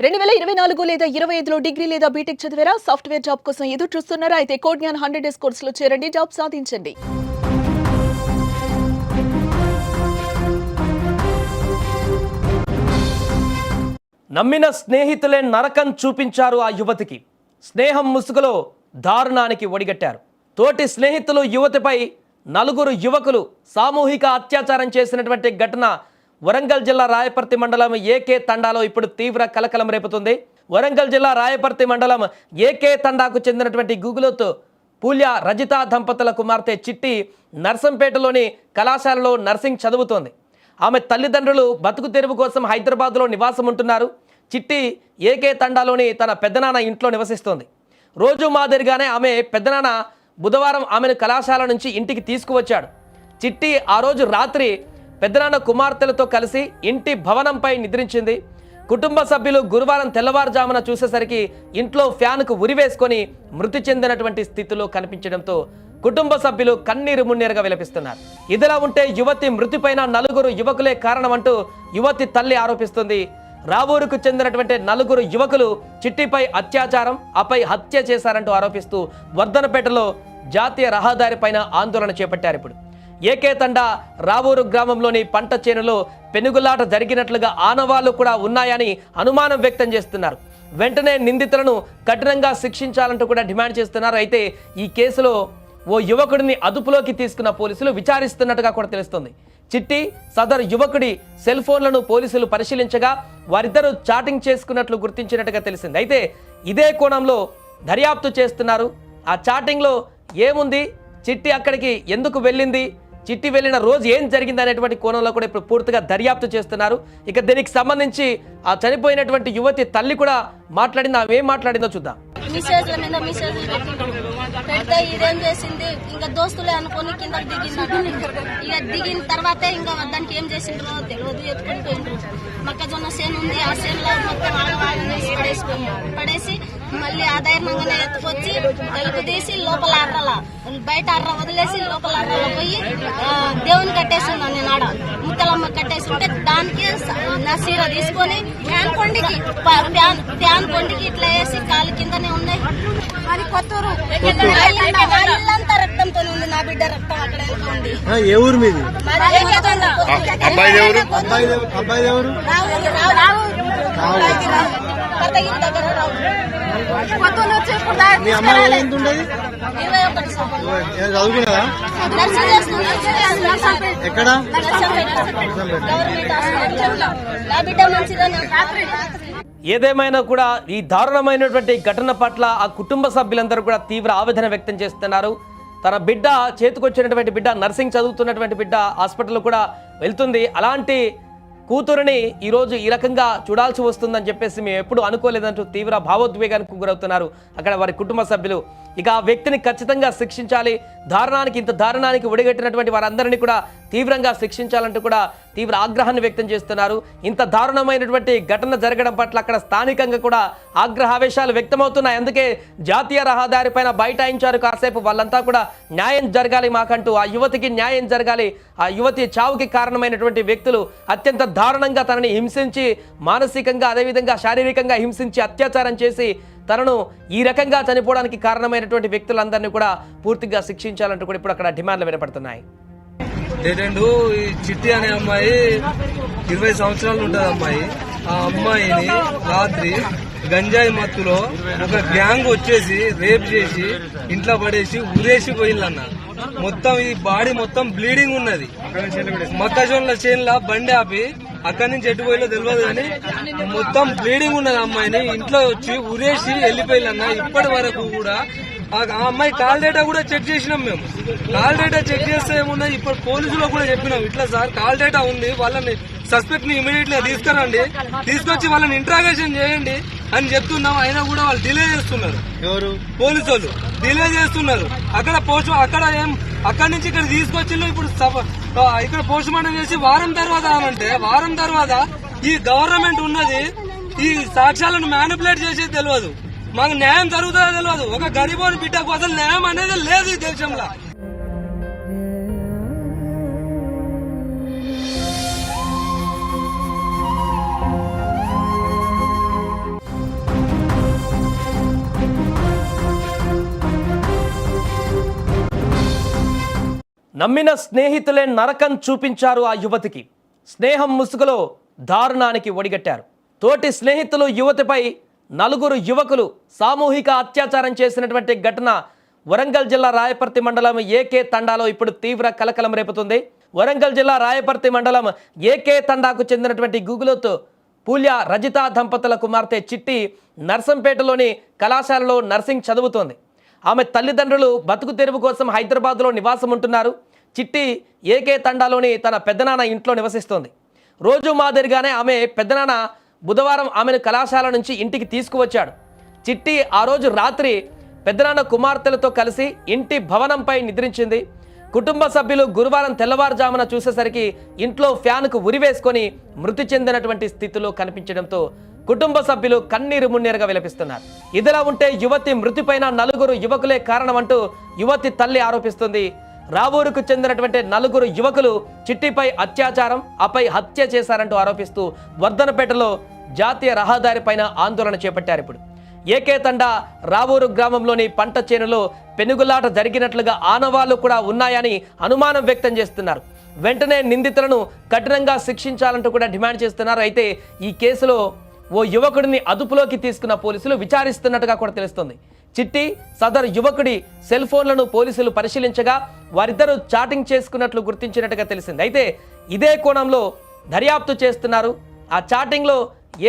2024 లేదా 25లో డిగ్రీ లేదా బీటెక్ చదివారా? సాఫ్ట్వేర్ జాబ్ కోసం ఎదురు చూస్తున్నారా? అయితే కోడ్ జ్ఞాన్ 100 డేస్ కోర్సులో చేరండి, జాబ్ సాధించండి. నమ్మిన స్నేహితులే నరకం చూపించారు ఆ యువతికి. స్నేహం ముసుగులో దారుణానికి ఒడిగట్టారు. తోటి స్నేహితులు యువతిపై 4 యువకులు సామూహిక అత్యాచారం చేసినటువంటి ఘటన వరంగల్ జిల్లా రాయపర్తి మండలం ఏకే తండాలో ఇప్పుడు తీవ్ర కలకలం రేపుతుంది. వరంగల్ జిల్లా రాయపర్తి మండలం ఏకే తండాకు చెందినటువంటి గూగులోత్ పూల్య రజిత దంపతుల కుమార్తె చిట్టి నర్సంపేటలోని కళాశాలలో నర్సింగ్ చదువుతోంది. ఆమె తల్లిదండ్రులు బతుకు తెరువు కోసం హైదరాబాద్లో నివాసం ఉంటున్నారు. చిట్టి ఏకే తండాలోని తన పెద్దనాన్న ఇంట్లో నివసిస్తోంది. రోజు మాదిరిగానే ఆమె పెద్దనాన్న బుధవారం ఆమెను కళాశాల నుంచి ఇంటికి తీసుకువచ్చాడు. చిట్టి ఆ రోజు రాత్రి పెద్దనాన్న కుమార్తెలతో కలిసి ఇంటి భవనంపై నిద్రించింది. కుటుంబ సభ్యులు గురువారం తెల్లవారుజామున చూసేసరికి ఇంట్లో ఫ్యాన్కు ఉరివేసుకొని మృతి చెందినటువంటి స్థితిలో కనిపించడంతో కుటుంబ సభ్యులు కన్నీరు మున్నీరుగా విలపిస్తున్నారు. ఇదిలా ఉంటే యువతి మృతిపైన 4 యువకులే కారణమంటూ యువతి తల్లి ఆరోపిస్తుంది. రావూరుకు చెందినటువంటి 4 యువకులు చిట్టిపై అత్యాచారం ఆపై హత్య చేశారంటూ ఆరోపిస్తూ వర్ధనపేటలో జాతీయ రహదారి పైన ఆందోళన చేపట్టారు. ఇప్పుడు ఏకే తండా రావూరు గ్రామంలోని పంట చేనులో పెనుగులాట జరిగినట్లుగా ఆనవాళ్లు కూడా ఉన్నాయని అనుమానం వ్యక్తం చేస్తున్నారు. వెంటనే నిందితులను కఠినంగా శిక్షించాలంటూ కూడా డిమాండ్ చేస్తున్నారు. అయితే ఈ కేసులో ఓ యువకుడిని అదుపులోకి తీసుకున్న పోలీసులు విచారిస్తున్నట్టుగా కూడా తెలుస్తుంది. చిట్టి సదరు యువకుడి సెల్ ఫోన్లను పోలీసులు పరిశీలించగా వారిద్దరూ చాటింగ్ చేసుకున్నట్లు గుర్తించినట్టుగా తెలిసింది. అయితే ఇదే కోణంలో దర్యాప్తు చేస్తున్నారు. ఆ చాటింగ్లో ఏముంది, చిట్టి అక్కడికి ఎందుకు వెళ్ళింది, చిట్టి వెళ్ళిన రోజు ఏం జరిగింది అనేటువంటి కోణంలో కూడా ఇప్పుడు పూర్తిగా దర్యాప్తు చేస్తున్నారు. ఇక దీనికి సంబంధించి ఆ చనిపోయినటువంటి యువతి తల్లి కూడా మాట్లాడింది. ఆమె ఏం మాట్లాడిందో చూద్దాం. మెసేజ్ల మీద మెసేజ్లు పెడితే ఇదేం చేసింది, ఇంకా దోస్తులే అనుకుని కిందకి దిగినాడు. ఇక దిగిన తర్వాతే ఇంకా దానికి ఏం చేసిండ్రో తెలియదు, ఎత్తుకొని పోయిండ్రు. మొక్కజొన్న సేను ఉంది, ఆ సేనులో మొత్తం ఆగవాగనేసి పడేసి మళ్ళీ ఆధారంగానే ఎత్తుకొచ్చి తలుపు తీసి లోపల అర్రల బయట అర్ర వదిలేసి లోపల అర్రలో పోయి దేవుని కట్టేస్తున్నాను. నేను ఆడ ముత్తలమ్మ కట్టేసి ఉంటే దానికి నా సీర తీసుకొని ఫ్యాన్ కొండికి ఇట్లా వేసి కాలు కిందనే ఉన్నాయి. అది కొత్తూరు ఇల్లంతా రక్తంతో ఉంది. నా బిడ్డ రక్తం అక్కడ ఉంది. ఏ ఊరు మీది? మీ అమ్మాయి చదువుకున్నదా? ఎక్కడ? ఏదేమైనా కూడా ఈ దారుణమైనటువంటి ఘటన పట్ల ఆ కుటుంబ సభ్యులందరూ కూడా తీవ్ర ఆవేదన వ్యక్తం చేస్తున్నారు. తన బిడ్డ చేతికొచ్చినటువంటి బిడ్డ, నర్సింగ్ చదువుతున్నటువంటి బిడ్డ హాస్పిటల్ కూడా వెళ్తుంది. అలాంటి కూతురుని ఈరోజు ఈ రకంగా చూడాల్సి వస్తుందని చెప్పేసి మేము ఎప్పుడు అనుకోలేదంటూ తీవ్ర భావోద్వేగానికి గురవుతున్నారు అక్కడ వారి కుటుంబ సభ్యులు. ఇక ఆ వ్యక్తిని ఖచ్చితంగా శిక్షించాలి. ఇంత దారుణానికి ఒడిగట్టినటువంటి వారందరినీ కూడా తీవ్రంగా శిక్షించాలంటూ కూడా తీవ్ర ఆగ్రహాన్ని వ్యక్తం చేస్తున్నారు. ఇంత దారుణమైనటువంటి ఘటన జరగడం పట్ల అక్కడ స్థానికంగా కూడా ఆగ్రహావేశాలు వ్యక్తమవుతున్నాయి. అందుకే జాతీయ రహదారి పైన బైఠాయించారు కాసేపు. వాళ్ళంతా కూడా న్యాయం జరగాలి మాకంటూ, ఆ యువతికి న్యాయం జరగాలి. ఆ యువతి చావుకి కారణమైనటువంటి వ్యక్తులు అత్యంత దారుణంగా తనని హింసించి, మానసికంగా అదేవిధంగా శారీరకంగా హింసించి అత్యాచారం చేసి తనను ఈ రకంగా చనిపోవడానికి కారణమైనటువంటి వ్యక్తులందరినీ కూడా పూర్తిగా శిక్షించాలంటూ కూడా ఇప్పుడు అక్కడ డిమాండ్లు వినపడుతున్నాయి. ఈ చిట్టి అనే అమ్మాయి 20 సంవత్సరాలు ఉంటుంది. అమ్మాయి ఆ అమ్మాయిని రాత్రి గంజాయి మత్తులో ఒక గ్యాంగ్ వచ్చేసి రేప్ చేసి ఇంట్లో పడేసి ఉరేసి పోయిందన్న. మొత్తం ఈ బాడీ మొత్తం బ్లీడింగ్ ఉన్నది. మొక్కజొన్నల చేనుల బండి ఆపి అక్కడి నుంచి ఎటు పోయిలో తెలియదు కానీ మొత్తం బ్లీడింగ్ ఉన్నది. అమ్మాయిని ఇంట్లో వచ్చి ఉరేసి వెళ్ళిపోయిందన్న. ఇప్పటి వరకు కూడా ఆ అమ్మాయి కాల్ డేటా కూడా చెక్ చేసినాం మేము. కాల్ డేటా చెక్ చేస్తే ఏమున్నాయి, ఇప్పుడు పోలీసులో కూడా చెప్పినాం, ఇట్లా సార్ కాల్ డేటా ఉంది, వాళ్ళని సస్పెక్ట్ ని ఇమీడియట్ గా తీసుకురండి, తీసుకొచ్చి వాళ్ళని ఇంట్రాగేషన్ చేయండి అని చెప్తున్నాం. అయినా కూడా వాళ్ళు డిలే చేస్తున్నారు. ఎవరు? పోలీసు వాళ్ళు డిలే చేస్తున్నారు. అక్కడి నుంచి ఇక్కడ తీసుకొచ్చిండ్రు. ఇప్పుడు ఇక్కడ పోస్ట్ మార్టం చేసి వారం తర్వాత అనంటే వారం తర్వాత ఈ గవర్నమెంట్ ఉన్నది ఈ సాక్ష్యాలను మ్యానిపులేట్ చేసేది తెలియదు. మాకు న్యాయం జరుగుతుందో తెలియదు. ఒక గరీబోని బిడ్డకు అసలు న్యాయం అనేది లేదు ఈ దేశంలో. నమ్మిన స్నేహితులే నరకం చూపించారు ఆ యువతికి. స్నేహం ముసుగులో దారుణానికి ఒడిగట్టారు. తోటి స్నేహితులు యువతిపై 4 యువకులు సామూహిక అత్యాచారం చేసినటువంటి ఘటన వరంగల్ జిల్లా రాయపర్తి మండలం ఏకే తండాలో ఇప్పుడు తీవ్ర కలకలం రేపుతుంది. వరంగల్ జిల్లా రాయపర్తి మండలం ఏకే తండాకు చెందినటువంటి గుగులోత్ పూల్య రజిత దంపతుల కుమార్తె చిట్టి నర్సంపేటలోని కళాశాలలో నర్సింగ్ చదువుతోంది. ఆమె తల్లిదండ్రులు బతుకు తెరువు కోసం హైదరాబాద్లో నివాసం ఉంటున్నారు. చిట్టి ఏకే తండాలోని తన పెద్దనాన్న ఇంట్లో నివసిస్తోంది. రోజు మాదిరిగానే ఆమె పెద్దనాన్న బుధవారం ఆమెను కళాశాల నుంచి ఇంటికి తీసుకువచ్చాడు. చిట్టి ఆ రోజు రాత్రి పెద్దనాన్న కుమార్తెలతో కలిసి ఇంటి భవనంపై నిద్రించింది. కుటుంబ సభ్యులు గురువారం తెల్లవారుజామున చూసేసరికి ఇంట్లో ఫ్యాన్కు ఉరివేసుకొని మృతి చెందినటువంటి స్థితిలో కనిపించడంతో కుటుంబ సభ్యులు కన్నీరు మున్నీరుగా విలపిస్తున్నారు. ఇదిలా ఉంటే యువతి మృతిపైన 4 యువకులే కారణమంటూ యువతి తల్లి ఆరోపిస్తుంది. రావూరుకు చెందినటువంటి 4 యువకులు చిట్టిపై అత్యాచారం ఆపై హత్య చేశారంటూ ఆరోపిస్తూ వర్ధనపేటలో జాతీయ రహదారిపైన ఆందోళన చేపట్టారు. ఇప్పుడు ఏకే తండా రావూరు గ్రామంలోని పంట చేనులో పెనుగులాట జరిగినట్లుగా ఆనవాళ్లు కూడా ఉన్నాయని అనుమానం వ్యక్తం చేస్తున్నారు. వెంటనే నిందితులను కఠినంగా శిక్షించాలంటూ కూడా డిమాండ్ చేస్తున్నారు. అయితే ఈ కేసులో ఓ యువకుడిని అదుపులోకి తీసుకున్న పోలీసులు విచారిస్తున్నట్టుగా కూడా తెలుస్తుంది. చిట్టి సదరు యువకుడి సెల్ ఫోన్లను పోలీసులు పరిశీలించగా వారిద్దరూ చాటింగ్ చేసుకున్నట్లు గుర్తించినట్టుగా తెలిసింది. అయితే ఇదే కోణంలో దర్యాప్తు చేస్తున్నారు. ఆ చాటింగ్లో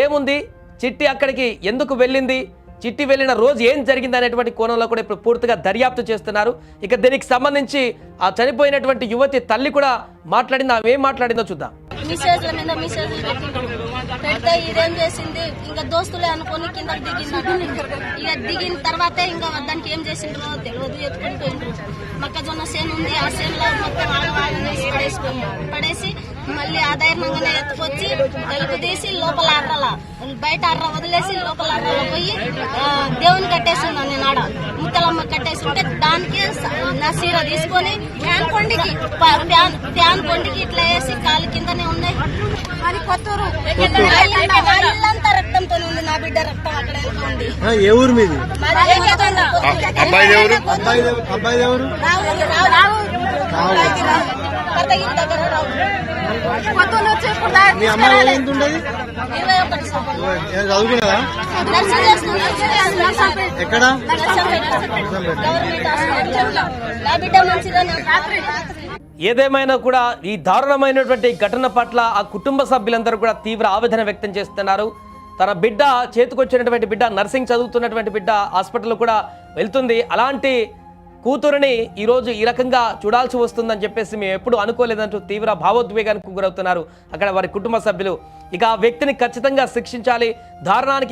ఏముంది, చిట్టి అక్కడికి ఎందుకు వెళ్ళింది, చిట్టి వెళ్ళిన రోజు ఏం జరిగింది అనేటువంటి కోణంలో కూడా ఇప్పుడు పూర్తిగా దర్యాప్తు చేస్తున్నారు. ఇక దీనికి సంబంధించి ఆ చనిపోయినటువంటి యువతి తల్లి కూడా మాట్లాడింది. ఆమె ఏం మాట్లాడిందో చూద్దాం. మెసేజ్ల మీద మెసేజ్లు పెడితే ఇదేం చేసింది, ఇంకా దోస్తులే అనుకుని కిందకి దిగిందట. ఇక దిగిన తర్వాతే ఇంకా దానికి ఏం చేసిండ్రో తెలియదు, ఎత్తుకుని పోయిండ్రు. మొక్కజొన్న సేను ఉంది, ఆ సేనులో మొత్తం పడేసి మళ్ళీ ఆధారంగానే ఎత్తుకొచ్చి తలుపు తీసి లోపల బయట వదిలేసి లోపల పోయి దేవుని కట్టేస్తున్నా నేను ఆడ ముక్కలమ్మ కట్టేస్తుంటే దానికి నా సీర తీసుకొని ఫ్యాన్ కొండికి ఇట్లా వేసి కాలు కిందనే ఉన్నాయి. అది కొత్తూరు ఇల్లంతా రక్తంతో ఉంది. నా బిడ్డ రక్తం అక్కడ ఉంది. ఏ ఊరు మీది? మీ అమ్మాయి ఎంత ఉండదు? 21 చదువుకున్నదా? ఎక్కడ? నా బిడ్డ మంచిదని ఏదేమైనా కూడా ఈ దారుణమైనటువంటి ఘటన పట్ల ఆ కుటుంబ సభ్యులందరూ కూడా తీవ్ర ఆవేదన వ్యక్తం చేస్తున్నారు. తన బిడ్డ చేతికొచ్చినటువంటి బిడ్డ నర్సింగ్ చదువుతున్నటువంటి బిడ్డ హాస్పిటల్ కూడా వెళ్తుంది. అలాంటి కూతురుని ఈరోజు ఈ రకంగా చూడాల్సి వస్తుందని చెప్పేసి మేము ఎప్పుడు అనుకోలేదంటూ తీవ్ర భావోద్వేగానికి గురవుతున్నారు అక్కడ వారి కుటుంబ సభ్యులు. ఇక ఆ వ్యక్తిని ఖచ్చితంగా శిక్షించాలి.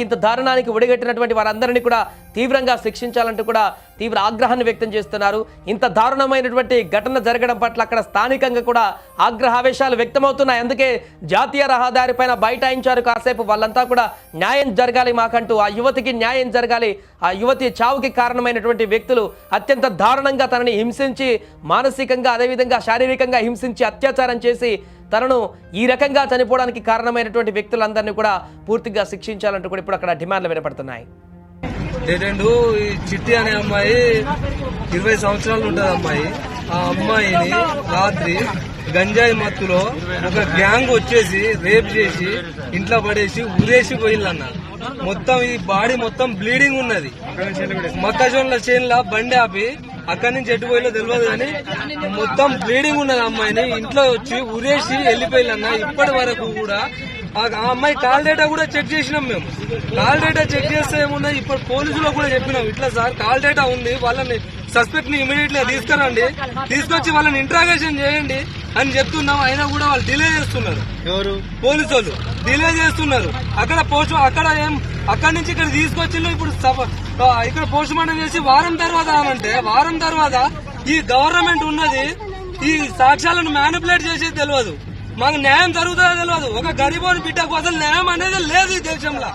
ఇంత దారుణానికి ఒడిగట్టినటువంటి వారందరినీ కూడా తీవ్రంగా శిక్షించాలంటూ కూడా తీవ్ర ఆగ్రహాన్ని వ్యక్తం చేస్తున్నారు. ఇంత దారుణమైనటువంటి ఘటన జరగడం పట్ల అక్కడ స్థానికంగా కూడా ఆగ్రహావేశాలు వ్యక్తమవుతున్నాయి. అందుకే జాతీయ రహదారిపైన బైఠాయించారు కాసేపు. వాళ్ళంతా కూడా న్యాయం జరగాలి మాకంటూ, ఆ యువతికి న్యాయం జరగాలి. ఆ యువతి చావుకి కారణమైనటువంటి వ్యక్తులు అత్యంత దారుణంగా తనని హింసించి మానసికంగా అదేవిధంగా శారీరకంగా హింసించి అత్యాచారం చేసి తనను ఈ రకంగా చనిపోవడానికి కారణమైనటువంటి వ్యక్తులందరినీ కూడా పూర్తిగా శిక్షించాలంటూ కూడా ఇప్పుడు అక్కడ డిమాండ్లు వినపడుతున్నాయి. ఈ చిట్టి అనే అమ్మాయి 20 సంవత్సరాలు ఉంటుంది అమ్మాయి. ఆ అమ్మాయిని రాత్రి గంజాయి మత్తులో ఒక గ్యాంగ్ వచ్చేసి రేప్ చేసి ఇంట్లో పడేసి ఉరేసి పోయిల్లన్న. మొత్తం ఈ బాడీ మొత్తం బ్లీడింగ్ ఉన్నది. మొక్కజొన్నల చేనుల బండి ఆపి అక్కడి నుంచి ఎటు పోయిలో తెలియదు కానీ మొత్తం బ్లీడింగ్ ఉన్నది. అమ్మాయిని ఇంట్లో వచ్చి ఉరేసి వెళ్ళిపోయిల్లన్న. ఇప్పటి వరకు కూడా ఆ అమ్మాయి కాల్ డేటా కూడా చెక్ చేసినాం మేము. కాల్ డేటా చెక్ చేస్తే ఏమున్నా ఇప్పుడు పోలీసులో కూడా చెప్పినాం, ఇట్లా సార్ కాల్ డేటా ఉంది, వాళ్ళని సస్పెక్ట్ ని ఇమీడియట్ గా తీసుకురండి, తీసుకొచ్చి వాళ్ళని ఇంట్రాగేషన్ చేయండి అని చెప్తున్నాం. అయినా కూడా వాళ్ళు డిలే చేస్తున్నారు. ఎవరు? పోలీసు వాళ్ళు డిలే చేస్తున్నారు. అక్కడి నుంచి ఇక్కడ తీసుకొచ్చి ఇప్పుడు ఇక్కడ పోస్ట్ మార్టం చేసి వారం తర్వాత అంటే వారం తర్వాత ఈ గవర్నమెంట్ ఉన్నది ఈ సాక్ష్యాలను మ్యానిపులేట్ చేసేది తెలియదు. మాకు న్యాయం జరుగుతుందో తెలియదు. ఒక గరీబోని బిడ్డకు అసలు న్యాయం అనేది లేదు ఈ దేశంలో.